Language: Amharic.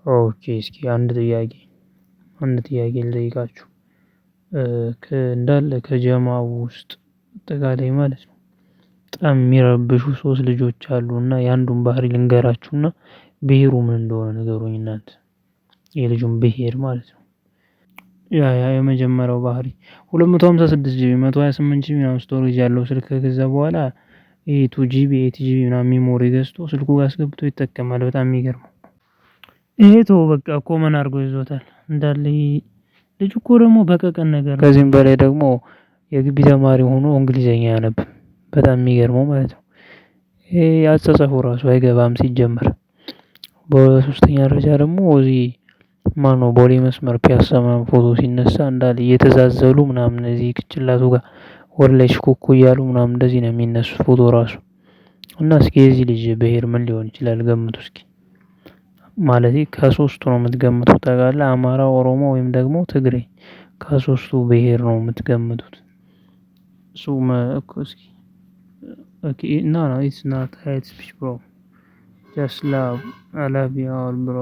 ኦኬ እስኪ አንድ ጥያቄ ልጠይቃችሁ። እንዳለ ከጀማው ውስጥ አጠቃላይ ማለት ነው በጣም የሚረብሹ ሶስት ልጆች አሉና የአንዱን ባህሪ ልንገራችሁና ብሄሩ ምን እንደሆነ ንገሩኝ እናንተ የልጁን ብሄር ማለት ነው። ያ የመጀመሪያው ባህሪ 256 ጂቢ 128 ጂቢ ምናምን ስቶሬጅ ያለው ስልክ ከገዛ በኋላ ይሄ 2 ጂቢ 8 ጂቢ ምናምን ሚሞሪ ገዝቶ ስልኩ ጋር አስገብቶ ይጠቀማል። በጣም የሚገርመው ይሄ ተወው በቃ ኮመን አድርጎ ይዞታል እንዳለ ልጁ እኮ ደግሞ በቀቀን ነገር ነው። ከዚህም በላይ ደግሞ የግቢ ተማሪ ሆኖ እንግሊዘኛ አያነብም በጣም የሚገርመው ማለት ነው። ይሄ አጻጻፉ ራሱ አይገባም ሲጀመር። በሶስተኛ ደረጃ ደግሞ እዚህ ማነው ቦሌ መስመር ፒያሳ ምናምን ፎቶ ሲነሳ እንዳለ እየተዛዘሉ ምናምን እዚህ ቅጭላቱ ጋር ወደ ላይ ሽኮኮ እያሉ ምናምን እንደዚህ ነው የሚነሱት ፎቶ ራሱ። እና እስኪ የዚህ ልጅ ብሄር ምን ሊሆን ይችላል ገምቱ እስኪ? ማለቴ ከሶስቱ ነው የምትገምቱት ታውቃለህ አማራ ኦሮሞ ወይም ደግሞ ትግሬ ከሶስቱ ብሄር ነው የምትገምቱት? እሱም እኮ እስኪ ኦኬ ኖ ኖ ኢትስ ናት ሄት ስፒች ብሮ ጀስት ላቭ አይ ላቭ ዩ ኦል ብሮ